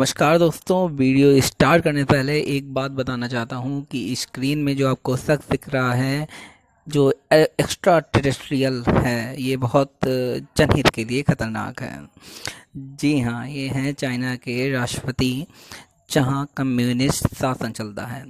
नमस्कार दोस्तों। Video start करने से पहले एक बात बताना चाहता हूँ कि स्क्रीन में जो आपको शख्स दिख रहा है, जो एक्स्ट्रा टेरेस्ट्रियल है, ये बहुत जनहित के लिए खतरनाक है। जी हाँ, ये हैं चाइना के राष्ट्रपति, जहाँ कम्युनिस्ट शासन चलता है।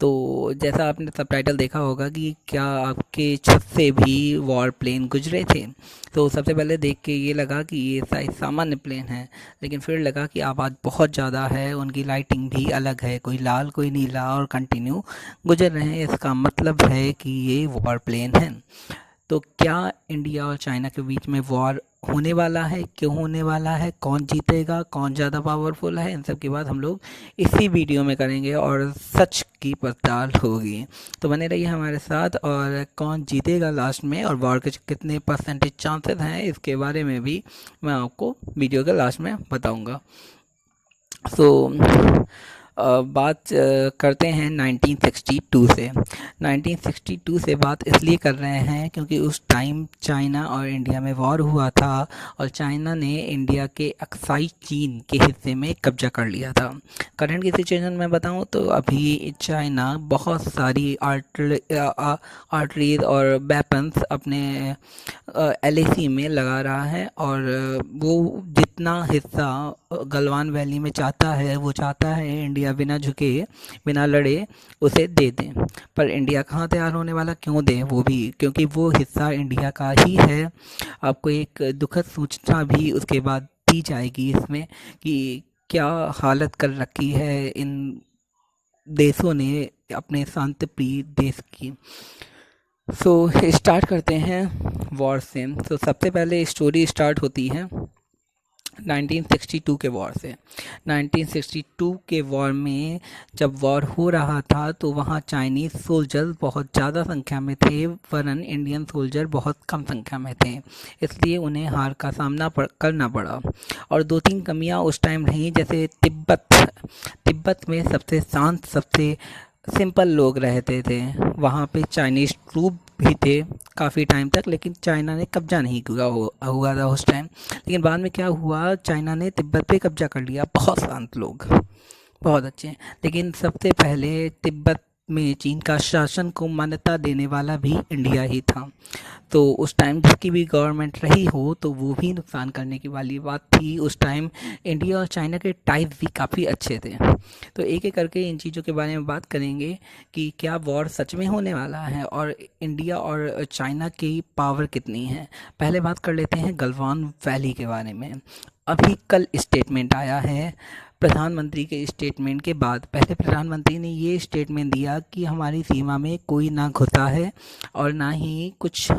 तो जैसा आपने सबटाइटल देखा होगा कि क्या आपके छत से भी वॉर प्लेन गुजरे थे। तो सबसे पहले देख के ये लगा कि ये शायद सामान्य प्लेन है, लेकिन फिर लगा कि आवाज़ बहुत ज़्यादा है, उनकी लाइटिंग भी अलग है, कोई लाल कोई नीला, और कंटिन्यू गुजर रहे हैं। इसका मतलब है कि ये वॉर प्लेन है। तो क्या इंडिया और चाइना के बीच में वॉर होने वाला है? क्यों होने वाला है? कौन जीतेगा? कौन ज़्यादा पावरफुल है? इन सब की बात हम लोग इसी वीडियो में करेंगे और सच की पड़ताल होगी। तो बने रहिए हमारे साथ। और कौन जीतेगा लास्ट में और वॉर के कितने परसेंटेज चांसेस हैं, इसके बारे में भी मैं आपको वीडियो के लास्ट में बताऊंगा। सो बात करते हैं 1962 से। 1962 से बात इसलिए कर रहे हैं क्योंकि उस टाइम चाइना और इंडिया में वॉर हुआ था, और चाइना ने इंडिया के अक्साई चीन के हिस्से में कब्जा कर लिया था। करंट की सिचुएशन में बताऊं तो अभी चाइना बहुत सारी आर्टरीज और वेपन्स अपने एलएसी में लगा रहा है, और वो जितना हिस्सा गलवान वैली में चाहता है, वो चाहता है इंडिया बिना झुके बिना लड़े उसे दे दें। पर इंडिया कहाँ तैयार होने वाला, क्यों दें? वो भी क्योंकि वो हिस्सा इंडिया का ही है। आपको एक दुखद सूचना भी उसके बाद दी जाएगी इसमें कि क्या हालत कर रखी है इन देशों ने अपने शांति प्रिय देश की। सो स्टार्ट करते हैं वॉर से। तो सबसे पहले स्टोरी स्टार्ट होती है 1962 के वॉर से। 1962 के वॉर में जब वॉर हो रहा था तो वहाँ चाइनीज़ सोल्जर बहुत ज़्यादा संख्या में थे, वरन इंडियन सोल्जर बहुत कम संख्या में थे। इसलिए उन्हें हार का सामना करना पड़ा। और दो तीन कमियाँ उस टाइम रहीं, जैसे तिब्बत में सबसे शांत, सबसे सिंपल लोग रहते थे। वहाँ पे चाइनीज़ ट्रूप भी थे काफ़ी टाइम तक, लेकिन चाइना ने कब्जा नहीं हुआ था उस टाइम। लेकिन बाद में क्या हुआ, चाइना ने तिब्बत पे कब्जा कर लिया। बहुत शांत लोग, बहुत अच्छे। लेकिन सबसे पहले तिब्बत में चीन का शासन को मान्यता देने वाला भी इंडिया ही था। तो उस टाइम जिसकी भी गवर्नमेंट रही हो, तो वो भी नुकसान करने की वाली बात थी। उस टाइम इंडिया और चाइना के टाइप भी काफ़ी अच्छे थे। तो एक एक करके इन चीज़ों के बारे में बात करेंगे कि क्या वॉर सच में होने वाला है और इंडिया और चाइना की पावर कितनी है। पहले बात कर लेते हैं गलवान वैली के बारे में। अभी कल स्टेटमेंट आया है प्रधानमंत्री के स्टेटमेंट के बाद। पहले प्रधानमंत्री ने ये स्टेटमेंट दिया कि हमारी सीमा में कोई ना घुसा है और ना ही कुछ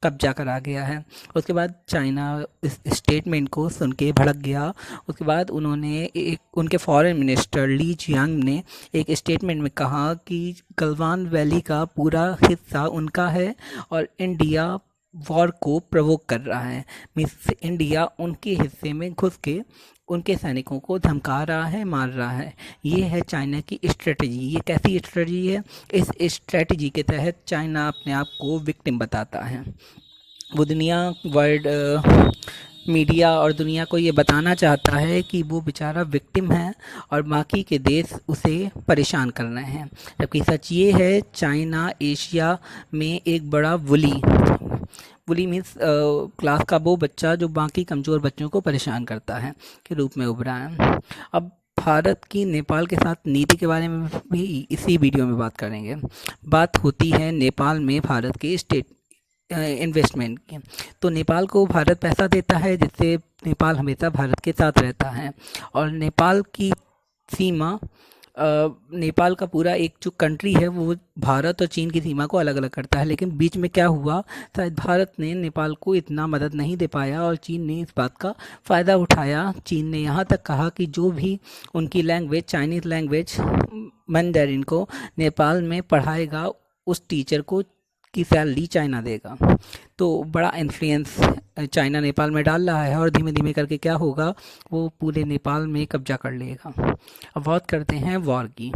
कब्जा करा गया है। उसके बाद चाइना इस स्टेटमेंट को सुन के भड़क गया। उसके बाद उनके फॉरेन मिनिस्टर ली जियांग ने एक स्टेटमेंट में कहा कि गलवान वैली का पूरा हिस्सा उनका है और इंडिया वॉर को प्रवोक कर रहा है। मीन्स इंडिया उनके हिस्से में घुस के उनके सैनिकों को धमका रहा है, मार रहा है। ये है चाइना की स्ट्रेटजी। ये कैसी स्ट्रेटजी है? इस स्ट्रेटजी के तहत चाइना अपने आप को विक्टिम बताता है। वो वर्ल्ड मीडिया और दुनिया को ये बताना चाहता है कि वो बेचारा विक्टिम है और बाकी के देश उसे परेशान कर रहे हैं। जबकि सच ये है, चाइना एशिया में एक बड़ा बुली मीन्स क्लास का वो बच्चा जो बाकी कमज़ोर बच्चों को परेशान करता है के रूप में उभरा है। अब भारत की नेपाल के साथ नीति के बारे में भी इसी वीडियो में बात करेंगे। बात होती है नेपाल में भारत के स्टेट इन्वेस्टमेंट की। तो नेपाल को भारत पैसा देता है, जिससे नेपाल हमेशा भारत के साथ रहता है। और नेपाल की सीमा नेपाल का पूरा एक जो कंट्री है वो भारत और चीन की सीमा को अलग अलग करता है। लेकिन बीच में क्या हुआ, शायद भारत ने नेपाल को इतना मदद नहीं दे पाया और चीन ने इस बात का फ़ायदा उठाया। चीन ने यहाँ तक कहा कि जो भी उनकी लैंग्वेज, चाइनीज़ लैंग्वेज मैंडरिन को नेपाल में पढ़ाएगा, उस टीचर को की सैलरी चाइना देगा। तो बड़ा इन्फ्लुएंस चाइना नेपाल में डाल रहा है, और धीमे धीमे करके क्या होगा, वो पूरे नेपाल में कब्जा कर लेगा। अब बात करते हैं वॉर की।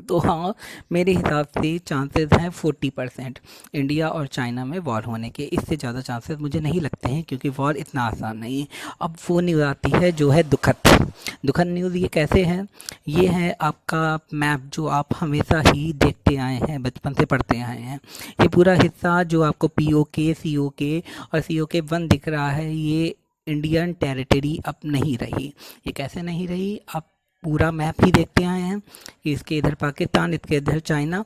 तो हाँ, मेरे हिसाब से चांसेस हैं 40% इंडिया और चाइना में वॉर होने के। इससे ज़्यादा चांसेस मुझे नहीं लगते हैं, क्योंकि वॉर इतना आसान नहीं है। अब वो न्यूज़ आती है जो है दुखद। दुखद न्यूज़ ये कैसे है? ये है आपका मैप जो आप हमेशा ही देखते आए हैं, बचपन से पढ़ते आए हैं। ये पूरा हिस्सा जो आपको POK, COK और COK 1 दिख रहा है, ये इंडियन टेरिटरी अब नहीं रही। ये कैसे नहीं रही? आप पूरा मैप ही देखते आए हैं कि इसके इधर पाकिस्तान, इसके इधर चाइना।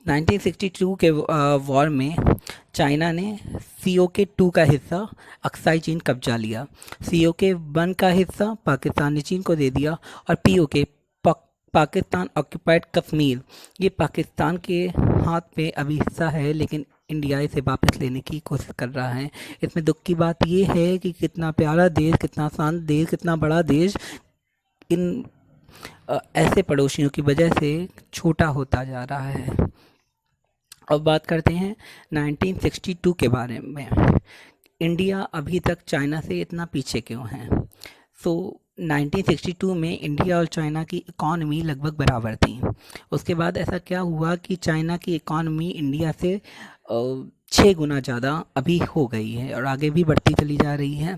1962 के वॉर में चाइना ने COK 2 का हिस्सा अक्साई चीन कब्जा लिया। COK 1 का हिस्सा पाकिस्तान ने चीन को दे दिया। और POK, पाकिस्तान ऑक्यूपाइड कश्मीर, ये पाकिस्तान के हाथ पे अभी हिस्सा है, लेकिन इंडिया इसे वापस लेने की कोशिश कर रहा है। इसमें दुख की बात ये है कि कितना प्यारा देश, कितना शांत देश, कितना बड़ा देश इन ऐसे पड़ोसियों की वजह से छोटा होता जा रहा है। अब बात करते हैं 1962 के बारे में। इंडिया अभी तक चाइना से इतना पीछे क्यों है? सो 1962 में इंडिया और चाइना की इकॉनमी लगभग बराबर थी। उसके बाद ऐसा क्या हुआ कि चाइना की इकॉनमी इंडिया से 6 गुना ज़्यादा अभी हो गई है और आगे भी बढ़ती चली जा रही है।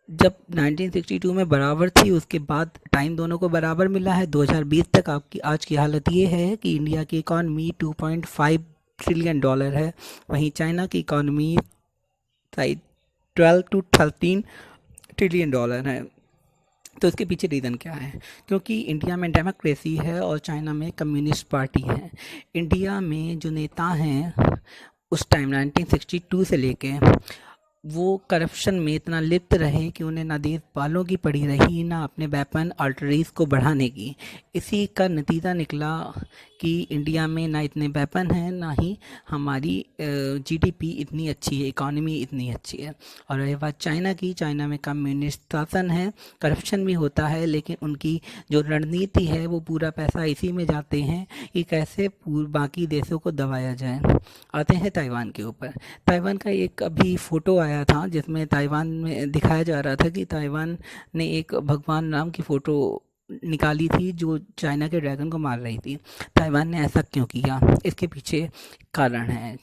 जब 1962 में बराबर थी, उसके बाद टाइम दोनों को बराबर मिला है। 2020 तक आपकी आज की हालत ये है कि इंडिया की इकॉनमी $2.5 ट्रिलियन है, वहीं चाइना की इकॉनमी शायद 12 to 13 ट्रिलियन है। तो इसके पीछे रीज़न क्या है? क्योंकि इंडिया में डेमोक्रेसी है और चाइना में कम्युनिस्ट पार्टी है। इंडिया में जो नेता हैं उस टाइम 1962 से लेके वो करप्शन में इतना लिप्त रहे कि उन्हें ना देश वालों की पड़ी रही, ना अपने वेपन आर्टरीज को बढ़ाने की। इसी का नतीजा निकला कि इंडिया में ना इतने वेपन हैं, ना ही हमारी GDP इतनी अच्छी है, इकॉनमी इतनी अच्छी है। और रही बात चाइना की, चाइना में कम्युनिस्ट शासन है, करप्शन भी होता है, लेकिन उनकी जो रणनीति है वो पूरा पैसा इसी में जाते हैं कि कैसे बाकी देशों को दबाया जाए। आते हैं ताइवान के ऊपर। ताइवान का एक अभी फ़ोटो आया था जिसमें ताइवान में दिखाया जा रहा था कि ताइवान ने एक भगवान राम की फ़ोटो निकाली थी जो चाइना के ड्रैगन को मार रही थी। ताइवान ने ऐसा क्यों किया? इसके पीछे कारण है।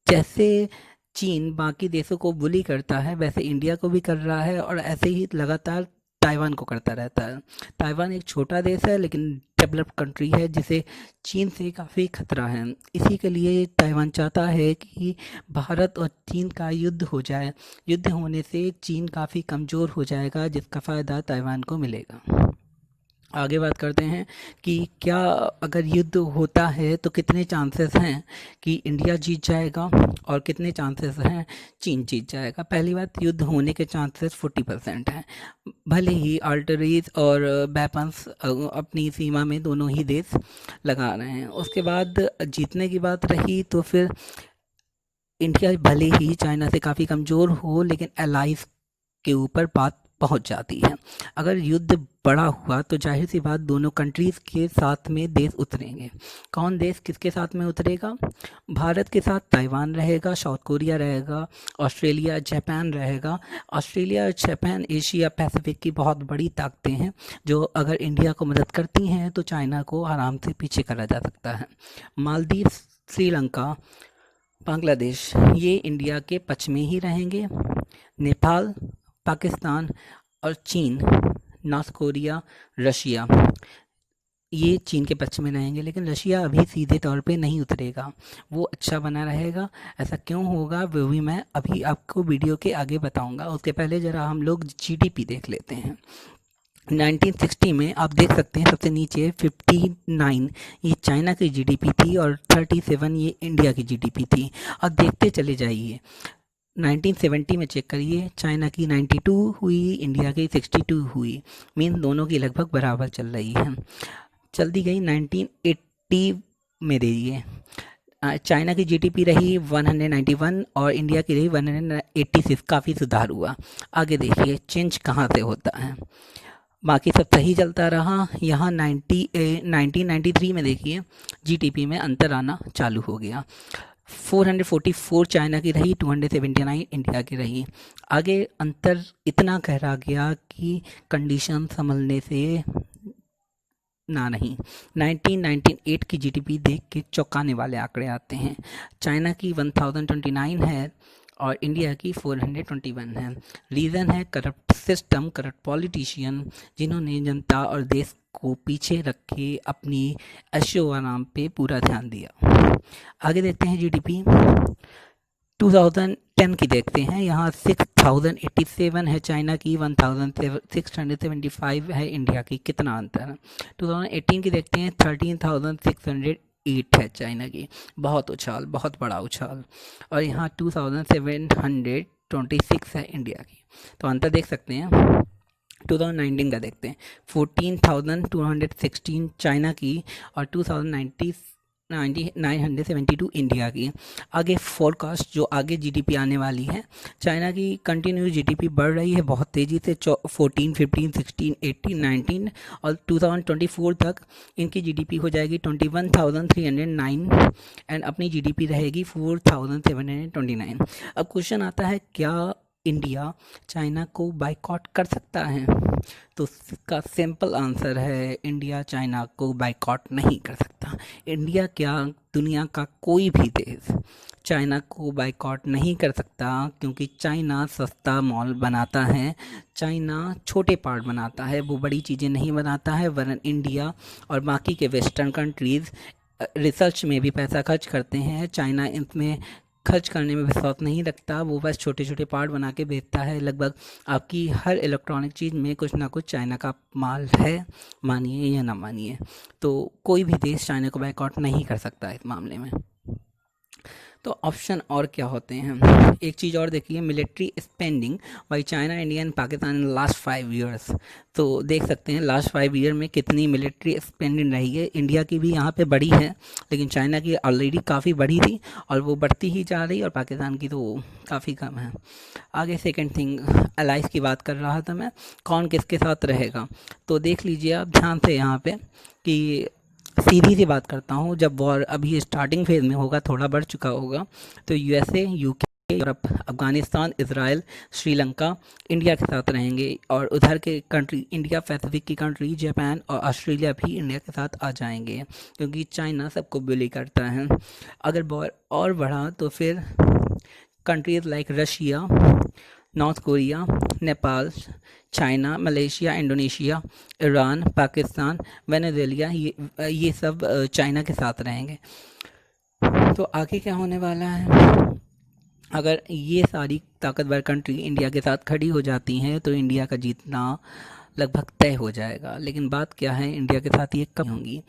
जैसे चीन बाकी देशों को बुली करता है, वैसे इंडिया को भी कर रहा है और ऐसे ही लगातार ताइवान को करता रहता है। ताइवान एक छोटा देश है, लेकिन डेवलप्ड कंट्री है जिसे चीन से काफ़ी खतरा है। इसी के लिए ताइवान चाहता है कि भारत और चीन का युद्ध हो जाए। युद्ध होने से चीन काफ़ी कमज़ोर हो जाएगा, जिसका फ़ायदा ताइवान को मिलेगा। आगे बात करते हैं कि क्या अगर युद्ध होता है तो कितने चांसेस हैं कि इंडिया जीत जाएगा और कितने चांसेस हैं चीन जीत जाएगा। पहली बात, युद्ध होने के चांसेस 40% हैं। भले ही आर्टरीज और वेपन्स अपनी सीमा में दोनों ही देश लगा रहे हैं। उसके बाद जीतने की बात रही तो फिर इंडिया भले ही चाइना से काफ़ी कमज़ोर हो, लेकिन एलाइज के ऊपर बात पहुंच जाती है। अगर युद्ध बड़ा हुआ तो जाहिर सी बात दोनों कंट्रीज़ के साथ में देश उतरेंगे। कौन देश किसके साथ में उतरेगा? भारत के साथ ताइवान रहेगा, साउथ कोरिया रहेगा, ऑस्ट्रेलिया, जापान रहेगा। ऑस्ट्रेलिया और जापान एशिया पैसिफिक की बहुत बड़ी ताकतें हैं, जो अगर इंडिया को मदद करती हैं तो चाइना को आराम से पीछे करा जा सकता है। मालदीव, श्रीलंका, बांग्लादेश, ये इंडिया के पक्ष में ही रहेंगे। नेपाल, पाकिस्तान और चीन, नॉर्थ कोरिया, रशिया, ये चीन के पक्ष में रहेंगे। लेकिन रशिया अभी सीधे तौर पे नहीं उतरेगा, वो अच्छा बना रहेगा। ऐसा क्यों होगा वो भी मैं अभी आपको वीडियो के आगे बताऊंगा। उसके पहले ज़रा हम लोग GDP देख लेते हैं। 1960 में आप देख सकते हैं सबसे नीचे 59 ये चाइना की GDP थी और 37 ये इंडिया की GDP थी। अब देखते चले जाइए। 1970 में चेक करिए, चाइना की 92 हुई, इंडिया की 62 हुई। मीन दोनों की लगभग बराबर चल रही है। चलती गई 1980 में देखिए, चाइना की GDP रही 191 और इंडिया की रही 186। काफ़ी सुधार हुआ। आगे देखिए चेंज कहाँ से होता है। बाकी सब सही चलता रहा। यहाँ 1993 में देखिए GDP में अंतर आना चालू हो गया। 444 चाइना की रही, 279 इंडिया की रही। आगे अंतर इतना गहरा गया कि कंडीशन संभलने से ना नहीं। 1998 की जीडीपी देख के चौंकाने वाले आंकड़े आते हैं। चाइना की 1029 है और इंडिया की 421 है। रीज़न है करप्ट सिस्टम, करप्ट पॉलिटिशियन, जिन्होंने जनता और देश को पीछे रख के अपनी ऐशो आराम पे पूरा ध्यान दिया। आगे देखते हैं जीडीपी 2010 की देखते हैं। यहाँ 6087 है चाइना की, 1675 है इंडिया की। कितना अंतर है? 2018 की देखते हैं, 13608 है चाइना की। बहुत उछाल, बहुत बड़ा उछाल। और यहाँ 2726 है इंडिया की। तो अंतर देख सकते हैं। 2019 का देखते हैं, 14,216 चाइना की और 972 इंडिया की। आगे फोरकास्ट, जो आगे जीडीपी आने वाली है, चाइना की कंटिन्यू जीडीपी बढ़ रही है बहुत तेज़ी से, 14, 15, 16, 18, 19 और 2024 तक इनकी जीडीपी हो जाएगी 21,309 एंड अपनी जीडीपी रहेगी 4,729। अब क्वेश्चन आता है, क्या इंडिया चाइना को बाइकॉट कर सकता है? तो इसका सिंपल आंसर है, इंडिया चाइना को बाइकॉट नहीं कर सकता। इंडिया क्या, दुनिया का कोई भी देश चाइना को बाइकॉट नहीं कर सकता, क्योंकि चाइना सस्ता मॉल बनाता है, चाइना छोटे पार्ट बनाता है, वो बड़ी चीज़ें नहीं बनाता है। वरन इंडिया और बाकी के वेस्टर्न कंट्रीज़ रिसर्च में भी पैसा खर्च करते हैं, चाइना इसमें खर्च करने में विश्वास नहीं रखता। वो बस छोटे छोटे पार्ट बना के बेचता है। लगभग आपकी हर इलेक्ट्रॉनिक चीज़ में कुछ ना कुछ चाइना का माल है, मानिए या ना मानिए। तो कोई भी देश चाइना को बाइकआउट नहीं कर सकता इस मामले में। तो ऑप्शन और क्या होते हैं? एक चीज़ और देखिए, military spending by China, India and Pakistan in last 5 years. तो देख सकते हैं लास्ट 5 ईयर में कितनी मिलिट्री स्पेंडिंग रही है। इंडिया की भी यहाँ पे बढ़ी है, लेकिन चाइना की ऑलरेडी काफ़ी बढ़ी थी और वो बढ़ती ही जा रही, और पाकिस्तान की तो काफ़ी कम है। आगे सेकेंड थिंग, अलाइज की बात कर रहा था मैं, कौन किसके साथ रहेगा। तो देख लीजिए आप ध्यान से यहाँ पे कि सीधी सी बात करता हूँ, जब वॉर अभी स्टार्टिंग फेज़ में होगा, थोड़ा बढ़ चुका होगा, तो USA, UK, Europe, Afghanistan, Israel, Sri Lanka India के साथ रहेंगे। और उधर के कंट्री, इंडिया पैसिफिक की कंट्री जापान और ऑस्ट्रेलिया भी इंडिया के साथ आ जाएंगे, क्योंकि चाइना सबको बुली करता है। अगर वॉर और बढ़ा तो फिर countries like Russia, north Korea, Nepal, China, Malaysia, Indonesia, Iran, Pakistan, Venezuela, ये सब चाइना के साथ रहेंगे। तो आगे क्या होने वाला है? अगर ये सारी ताकतवर कंट्री इंडिया के साथ खड़ी हो जाती हैं तो इंडिया का जीतना लगभग तय हो जाएगा। लेकिन बात क्या है, इंडिया के साथ ये कब होंगी?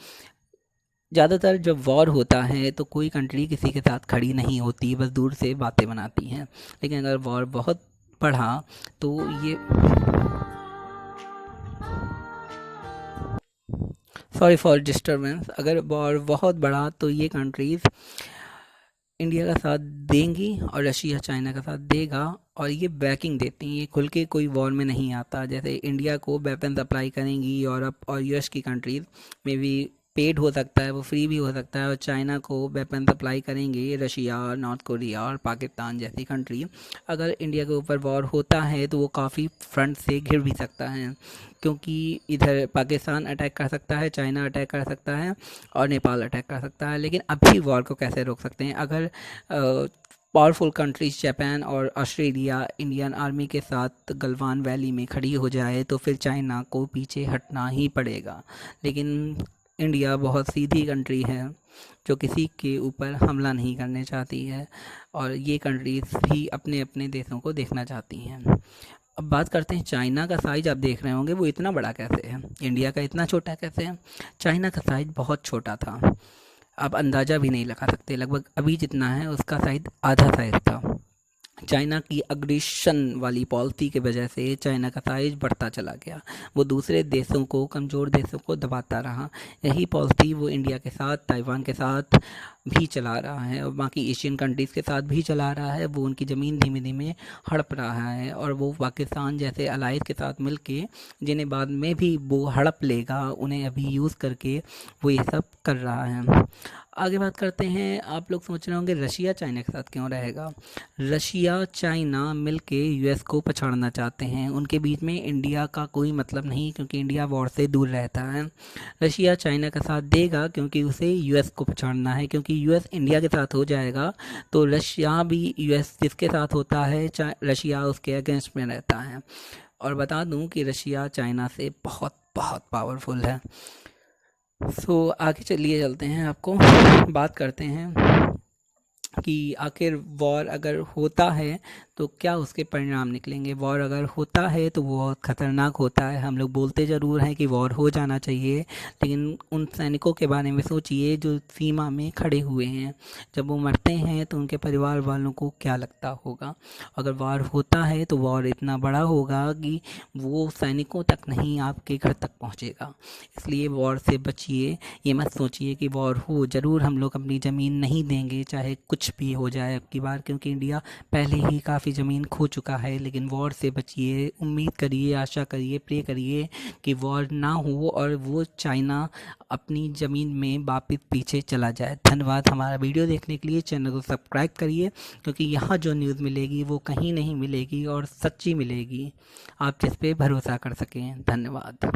ज़्यादातर जब वॉर होता है तो कोई कंट्री किसी के साथ खड़ी नहीं होती, बस दूर से बातें बनाती हैं। लेकिन अगर वॉर बहुत बढ़ा तो ये, सॉरी फॉर डिस्टर्बेंस, अगर वॉर बहुत बढ़ा तो ये कंट्रीज़ इंडिया का साथ देंगी और रशिया चाइना का साथ देगा, और ये बैकिंग देती हैं। ये खुल के कोई वॉर में नहीं आता। जैसे इंडिया को वेपन सप्लाई करेंगी यूरोप और यूएस की कंट्रीज़ में भी, पेड हो सकता है, वो फ्री भी हो सकता है। और चाइना को वेपन सप्लाई करेंगे रशिया, नॉर्थ कोरिया और पाकिस्तान जैसी कंट्री। अगर इंडिया के ऊपर वॉर होता है तो वो काफ़ी फ्रंट से घिर भी सकता है, क्योंकि इधर पाकिस्तान अटैक कर सकता है, चाइना अटैक कर सकता है और नेपाल अटैक कर सकता है। लेकिन अभी वॉर को कैसे रोक सकते हैं? अगर पावरफुल कंट्रीज जापान और ऑस्ट्रेलिया इंडियन आर्मी के साथ गलवान वैली में खड़ी हो जाए तो फिर चाइना को पीछे हटना ही पड़ेगा। लेकिन इंडिया बहुत सीधी कंट्री है जो किसी के ऊपर हमला नहीं करने चाहती है, और ये कंट्रीज़ भी अपने अपने देशों को देखना चाहती हैं। अब बात करते हैं चाइना का साइज़। आप देख रहे होंगे वो इतना बड़ा कैसे है, इंडिया का इतना छोटा कैसे है। चाइना का साइज़ बहुत छोटा था, आप अंदाज़ा भी नहीं लगा सकते। लगभग अभी जितना है उसका साइज़ आधा साइज़ था। चाइना की अग्रेशन वाली पॉलिसी की वजह से चाइना का साइज बढ़ता चला गया, वो दूसरे देशों को, कमज़ोर देशों को दबाता रहा। यही पॉलिसी वो इंडिया के साथ, ताइवान के साथ भी चला रहा है और बाकी एशियन कंट्रीज़ के साथ भी चला रहा है। वो उनकी ज़मीन धीमे धीमे हड़प रहा है, और वो पाकिस्तान जैसे अलाइज के साथ मिलके, जिन्हें बाद में भी वो हड़प लेगा, उन्हें अभी यूज़ करके वो ये सब कर रहा है। आगे बात करते हैं। आप लोग सोच रहे होंगे रशिया चाइना के साथ क्यों रहेगा? रशिया रशिया चाइना मिलके यूएस को पछाड़ना चाहते हैं। उनके बीच में इंडिया का कोई मतलब नहीं, क्योंकि इंडिया वॉर से दूर रहता है। रशिया चाइना का साथ देगा क्योंकि उसे यूएस को पछाड़ना है, क्योंकि यूएस इंडिया के साथ हो जाएगा तो रशिया भी यूएस जिसके साथ होता है रशिया उसके अगेंस्ट में रहता है। और बता दूं कि रशिया चाइना से बहुत बहुत पावरफुल है। सो आगे चलिए चलते हैं, आपको बात करते हैं कि आखिर वॉर अगर होता है तो क्या उसके परिणाम निकलेंगे। वॉर अगर होता है तो वो बहुत ख़तरनाक होता है। हम लोग बोलते ज़रूर हैं कि वॉर हो जाना चाहिए, लेकिन उन सैनिकों के बारे में सोचिए जो सीमा में खड़े हुए हैं। जब वो मरते हैं तो उनके परिवार वालों को क्या लगता होगा। अगर वॉर होता है तो वॉर इतना बड़ा होगा कि वो सैनिकों तक नहीं, आपके घर तक पहुँचेगा। इसलिए वॉर से बचिए। ये मत सोचिए कि वॉर हो, ज़रूर हम लोग अपनी ज़मीन नहीं देंगे चाहे कुछ भी हो जाए अब की बार, क्योंकि इंडिया पहले ही काफ़ी ज़मीन खो चुका है। लेकिन वॉर से बचिए, उम्मीद करिए, आशा करिए, प्रे करिए कि वॉर ना हो और वो चाइना अपनी ज़मीन में वापस पीछे चला जाए। धन्यवाद हमारा वीडियो देखने के लिए। चैनल को सब्सक्राइब करिए, क्योंकि यहाँ जो न्यूज़ मिलेगी वो कहीं नहीं मिलेगी और सच्ची मिलेगी, आप जिस पे भरोसा कर सकें। धन्यवाद।